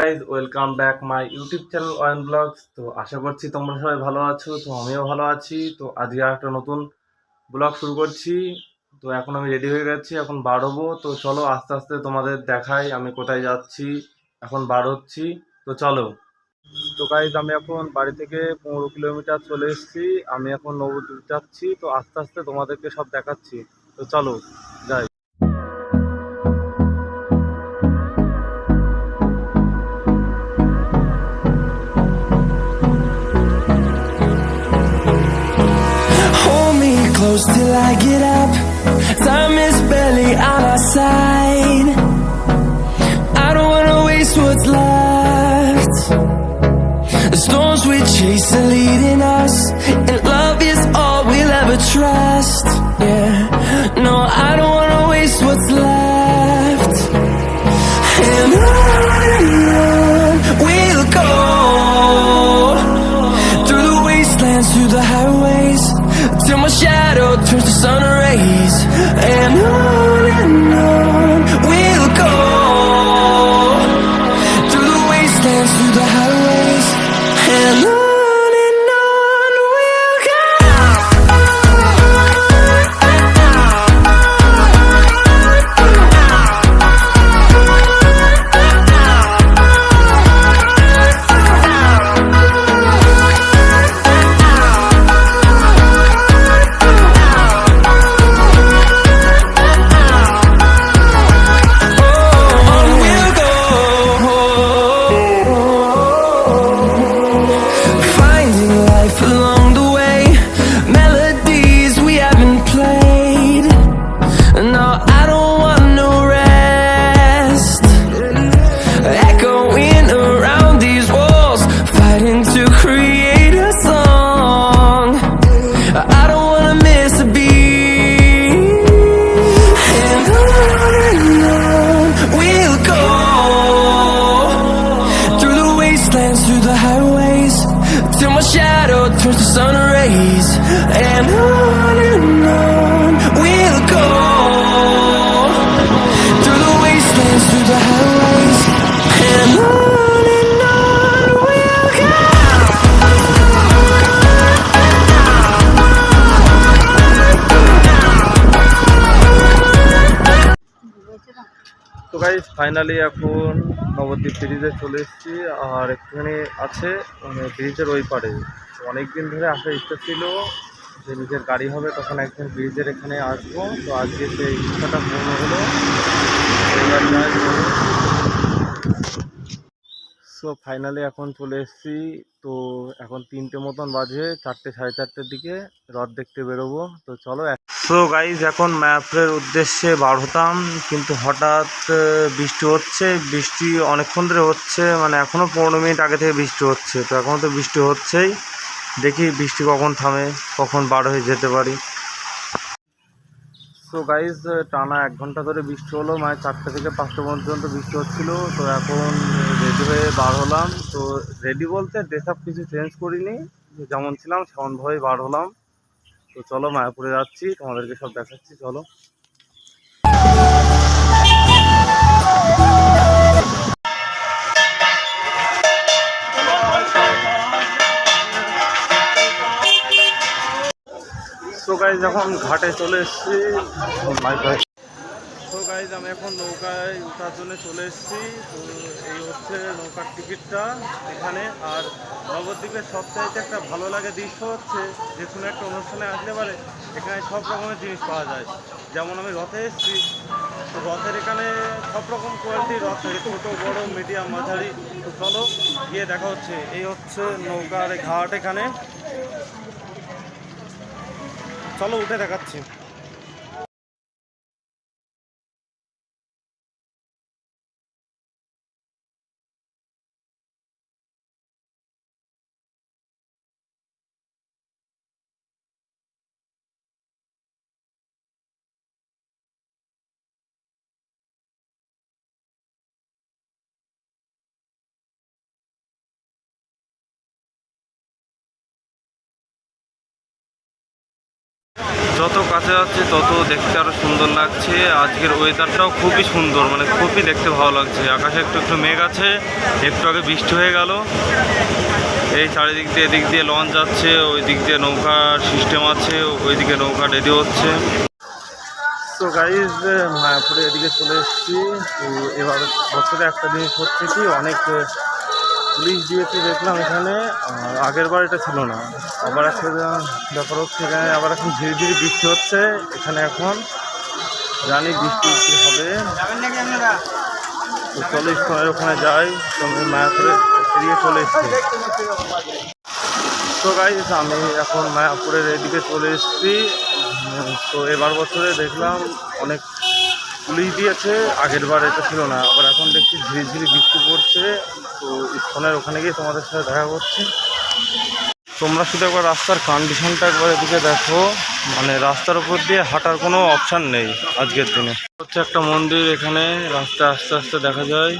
Guys welcome back my YouTube channel Ayan blogs. তো আশা করছি তোমরা সবাই ভালো আছো। তো আমিও ভালো আছি। তো আজকে একটা নতুন ব্লগ শুরু করছি। তো এখন আমি রেডি হয়ে গেছি, এখন বার হবো। তো চলো আস্তে আস্তে তোমাদের দেখাই আমি কোথায় যাচ্ছি, এখন বার হচ্ছি। তো চলো। তো গাইজ আমি এখন বাড়ি থেকে 15 কিলোমিটার চলে এসেছি। আমি এখন নবদ্বীপ যাচ্ছি। তো আস্তে আস্তে তোমাদেরকে সব দেখাচ্ছি। তো চলো যাই। Hold me close till I get up. Time is barely on our side. I don't wanna waste what's left. The storms we chase are leading us, and love is all we'll ever trust. Yeah, no, I don't wanna waste what's left. And on we'll go, through the wastelands, through the highways, till my shadow turns to sun rays. And on we'll go, through the wastelands, through the highways. And on we'll go. On we'll go. Finding life along the way, melodies we haven't played. No, I don't want no rest. Echoing around these walls, fighting to create a song. I don't wanna miss a beat. And on we'll go, through the wastelands, through the highways, till my shadow turns to sun rays. And on we'll go, through the wastelands, through the highways. And on we'll go. তো guys finally এখন নবদ্বীপ ব্রিজে চলে এসেছি। আর একটুখানি আছে ব্রিজের ওই পারে। তো অনেকদিন ধরে আসার ইচ্ছা ছিল যে নিজের গাড়ি হবে তখন একদিন ব্রিজের এখানে আসবো। তো আজকে সেই ইচ্ছাটা পূর্ণ হলো। এবার যাই। সো ফাইনালি এখন চলে এসেছি। তো এখন 3টে মতন বাজে, 4টে সাড়ে 4টের দিকে রথ দেখতে বেরোবো। তো চলো। সো গাইজ এখন ম্যাপের উদ্দেশ্যে বার হতাম, কিন্তু হঠাৎ বৃষ্টি হচ্ছে। বৃষ্টি অনেকক্ষণ ধরে হচ্ছে, মানে এখনও 15 মিনিট আগে থেকে বৃষ্টি হচ্ছে। তো এখনও তো বৃষ্টি হচ্ছেই। দেখি বৃষ্টি কখন থামে, কখন বার হয়ে যেতে পারি। সো গাইজ টানা 1 ঘন্টা ধরে বৃষ্টি হলো, মানে 4টে থেকে 5টা পর্যন্ত বৃষ্টি হচ্ছিল। তো এখন রেডি হয়ে বার হলাম। তো রেডি বলতে ড্রেস আপ কিছু চেঞ্জ করিনি, যেমন ছিলাম সেমনভাবেই বার হলাম। তো চলো মায়াপুরে যাচ্ছি, তোমাদেরকে সব দেখাচ্ছি। চলো। তো গাইজ এখন ঘাটে চলে এসেছি। তো গাইজ আমি এখন নৌকায় ওঠার জন্য চলে এসেছি। তো এই হচ্ছে নৌকার টিকিটটা এখানে। আর নবদ্বীপের সবচাইতে একটা ভালো লাগে দৃশ্য হচ্ছে, যে কোনো একটা অনুষ্ঠানে আসলে পারে এখানে সব রকমের জিনিস পাওয়া যায়। যেমন আমি রথে এসেছি, তো রথের এখানে সব রকম কোয়ালিটির রথ থাকে, ছোটো বড়ো মিডিয়াম মাঝারি। তো চলো গিয়ে দেখা হচ্ছে। এই হচ্ছে নৌকার ঘাট এখানে। চলো উঠে দেখাচ্ছি। যত কাছে যাচ্ছে তত দেখতে আরো সুন্দর লাগছে। আজকের ওয়েদারটাও খুবই সুন্দর, মানে খুবই দেখতে ভালো লাগছে। আকাশে একটু একটু মেঘ আছে, একটু আগে বৃষ্টি হয়ে গেল। এই চারিদিক দিয়ে এদিক দিয়ে লঞ্চ যাচ্ছে, ওই দিক দিয়ে নৌকার সিস্টেম আছে, ওইদিকে নৌকা রেডি হচ্ছে। তো গাইজ মায়াপুরে এদিকে চলে এসেছি। তো এবার বছরে একটা জিনিস হচ্ছে কি, অনেক পুলিশ দিয়েছে দেখলাম এখানে, আর আগের বার এটা ছিল না। আবার একটা ব্যাপার হচ্ছে, এখানে আবার এখন ধীরে ধীরে বৃষ্টি হচ্ছে। এখানে এখন জানি বৃষ্টি হবে। তো চলে ইস্কনের ওখানে যাই, তো আমি মায়াপুরে এদিকে চলে এসেছি। তো গাইজ আমি এখন মায়াপুরের এদিকে চলে এসেছি। তো এবার বছরে দেখলাম অনেক পুলিশ দিয়েছে, আগের বার এটা ছিল না। আবার এখন দেখছি ধীরে ধীরে বৃষ্টি পড়ছে। তো ইস্কনের ওখানে গিয়ে তোমাদের সাথে দেখা করছি। তোমরা শুধু একবার রাস্তার কন্ডিশনটা একবার এদিকে দেখো, মানে রাস্তার উপর দিয়ে হাঁটার কোনো অপশান নেই আজকের দিনে। হচ্ছে একটা মন্দির, এখানে রাস্তা আস্তে আস্তে দেখা যায়।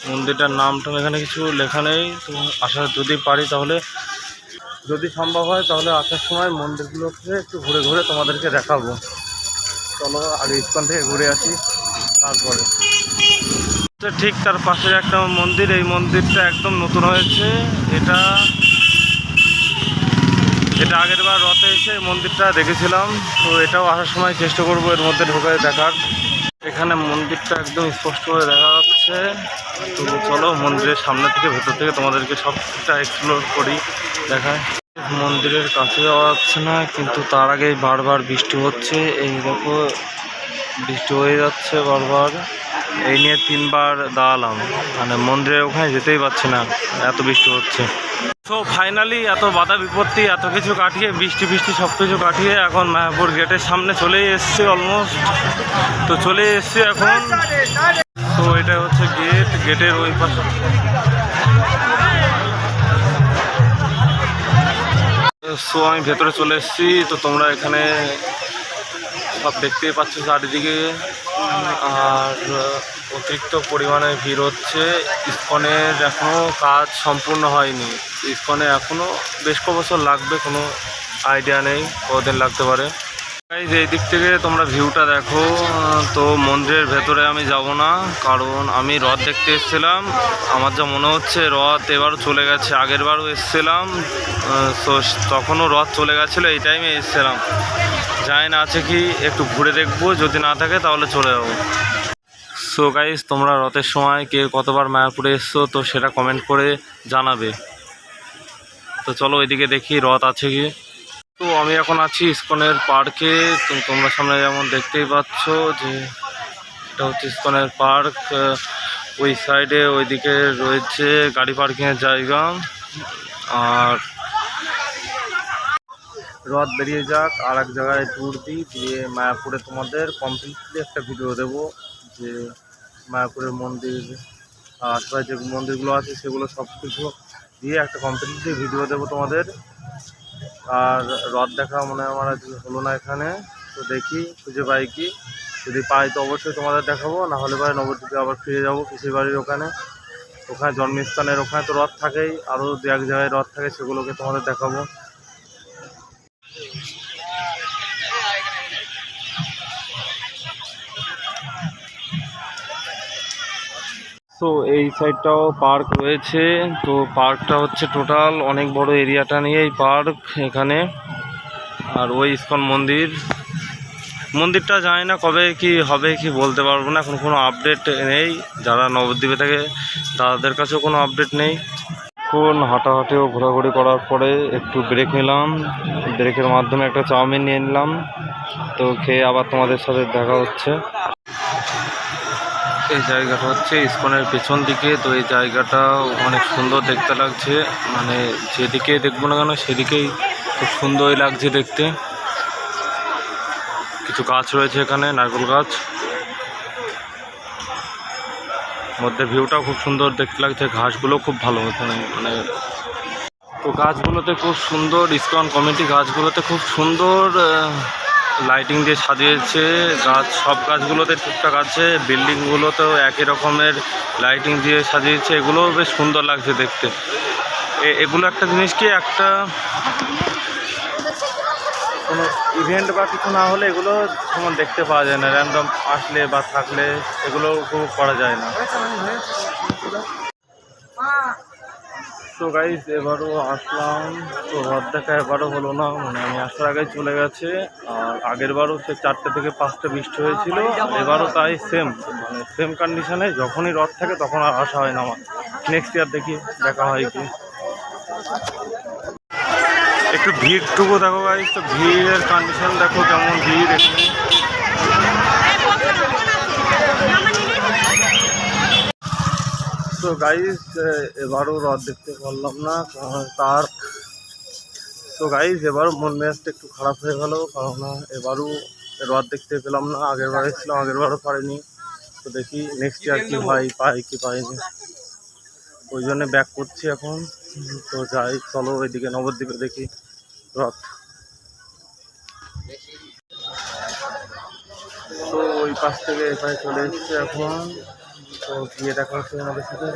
মন্দিরটার নামটা এখানে কিছু লেখা নেই। তো আসা যদি পারি তাহলে, যদি সম্ভব হয় তাহলে আসার সময় মন্দিরগুলোকে একটু ঘুরে ঘুরে তোমাদেরকে দেখাবো। চলো আগে ইস্কন থেকে ঘুরে আসি, তারপরে ঠিক তার পাশে একটা মন্দির। এই মন্দিরটা একদম নতুন হয়েছে। এটা আগের বার রথে এসে মন্দিরটা দেখেছিলাম। তো এটাও আসার সময় চেষ্টা করবো এর মধ্যে ঢোকে দেখার। এখানে মন্দিরটা একদম স্পষ্ট করে দেখা যাচ্ছে। তো চলো মন্দিরের সামনে থেকে ভেতর থেকে তোমাদেরকে সবটা এক্সপ্লোর করি, দেখায়। মন্দিরের কাছে যাওয়া যাচ্ছে না, কিন্তু তার আগেই বারবার বৃষ্টি হচ্ছে। এই দেখো বৃষ্টি হয়ে যাচ্ছে বারবার। এই নিয়ে 3 বার দাঁড়ালাম, মানে মন্দিরের ওখানে যেতেই পারছি না, এত বৃষ্টি হচ্ছে। তো ফাইনালি এত বাধা বিপত্তি এত কিছু কাটিয়ে, বৃষ্টি সব কিছু কাটিয়ে এখন মায়াপুর গেটের সামনে চলেই এসছি অলমোস্ট। তো চলে এসছি এখন। তো এটা হচ্ছে গেটের ওই পাশে। সো আমি ভেতরে চলে এসেছি। তো তোমরা এখানে সব দেখতেই পাচ্ছ চারিদিকে। আর অতিরিক্ত পরিমাণে ভিড় হচ্ছে। ইস্কনের এখনও কাজ সম্পূর্ণ হয়নি। ইস্কনে এখনও বেশ ক বছর লাগবে, কোনো আইডিয়া নেই কতদিন লাগতে পারে। এই দিক থেকে তোমরা ভিউটা দেখো। তো মন্দিরের ভেতরে আমি যাব না, কারণ আমি রথ দেখতে এসেছিলাম। আমার যা মনে হচ্ছে রথ এবারও চলে গেছে। আগের বারও এসেছিলাম, তো তখনও রথ চলে গেছিলো, এই টাইমে এসেছিলাম। জানি না আছে কি, একটু ঘুরে দেখবো, যদি না থাকে তাহলে চলে যাবো। সো গাইস, তোমরা রথের সময় কে কতবার মায়াপুরে এসছো তো সেটা কমেন্ট করে জানাবে। তো চলো ওইদিকে দেখি রথ আছে কি। তো আমি এখন আছি ইস্কনের পার্কে। তো তোমরা সামনে যেমন দেখতেই পাচ্ছ যে এটা হচ্ছে ইস্কনের পার্ক। ওই সাইডে ওইদিকে রয়েছে গাড়ি পার্কিংয়ের জায়গা। আর রথ বেরিয়ে যাক, আর এক জায়গায় ট্যুর দিই, দিয়ে মায়াপুরে তোমাদের কমপ্লিটলি একটা ভিডিও দেবো, যে মায়াপুরের মন্দির আশপাশে যে মন্দিরগুলো আছে সেগুলো সব কিছু দিয়ে একটা কমপ্লিটলি ভিডিও দেবো তোমাদের। আর রথ দেখা মনে হয় আমার আজকে হলো না এখানে। তো দেখি খুঁজে পাই কি, যদি পাই তো অবশ্যই তোমাদের দেখাবো। না হলে পরে নবদ্বীপে আবার ফিরে যাবো পিসির বাড়ির ওখানে। ওখানে জন্মস্থানের ওখানে তো রথ থাকেই, আরও 2-1 জায়গায় রথ থাকে, সেগুলোকে তোমাদের দেখাবো। তো এই সাইডটাও পার্ক রয়েছে। তো পার্কটা হচ্ছে টোটাল অনেক বড় এরিয়াটা নিয়ে এই পার্ক এখানে। আর ওই ইস্কন মন্দিরটা জানি না কবে কি হবে কি বলতে পারবো না, এখন কোনো আপডেট নেই। যারা নবদ্বীপে থাকে তাদের কাছেও কোনো আপডেট নেই। এখন হাঁটাহাঁটি ও ঘোরাঘুরি করার পরে একটু ব্রেক নিলাম। ব্রেকের মাধ্যমে একটা চাউমিন নিয়ে নিলাম। তো খেয়ে আবার তোমাদের সাথে দেখা হচ্ছে। এই জায়গাটা হচ্ছে ইস্কনের পেছন দিকে। তো এই জায়গাটা অনেক সুন্দর দেখতে লাগছে, মানে যেদিকে দেখবো না কেন সেদিকেই খুব সুন্দরই লাগছে দেখতে। কিছু গাছ রয়েছে এখানে, নারকেল গাছ, মধ্যে ভিউটাও খুব সুন্দর দেখতে লাগছে। ঘাসগুলো খুব ভালো এখানে, মানে তো গাছগুলোতে খুব সুন্দর, ইস্কন কমিটি গাছগুলোতে খুব সুন্দর লাইটিং দিয়ে সাজিয়েছে। গাছ সব গাছগুলোতে টুকটাক আছে, বিল্ডিংগুলোতেও একই রকমের লাইটিং দিয়ে সাজিয়েছে। এগুলোও বেশ সুন্দর লাগছে দেখতে। এগুলো একটা জিনিস কি, একটা কোনো ইভেন্ট বা কিছু না হলে এগুলো তেমন দেখতে পাওয়া যায় না, র্যান্ডম আসলে বা থাকলে এগুলো উপভোগ করা যায় না। তো গাইজ এবারও আসলাম, তো রথ দেখা এবারও হলো না, মানে আমি আসার আগে চলে গেছে। আর আগের বারও সে 4টে থেকে 5টে বৃষ্টি হয়েছিল, এবারও তাই সেম, মানে সেম কন্ডিশনে যখনই রথ থাকে তখন আর আসা হয় না আমার। নেক্সট ইয়ার দেখি দেখা হয় কি। একটু ভিড়টুকু দেখো গাইজ, তো ভিড়ের কন্ডিশন দেখো কেমন ভিড় এখানে। তো গাইজ এবারও রথ দেখতে পারলাম না, তার তো গাইজ এবারও মন মেজাজটা একটু খারাপ হয়ে গেল, কারণ এবারও রথ দেখতে পেলাম না। আগের বারে ছিলাম, আগের বারও পারিনি। তো দেখি নেক্সট ইয়ার কি হয়, পাই কি পাইনি, ওই জন্য ব্যাক করছি এখন। তো যাই, চলো ওইদিকে নবদ্বীপে দেখি রথ। তো ওই পাশ থেকে এখানে চলে এসেছি এখন, তো গিয়ে দেখা হচ্ছে আমাদের সাথে।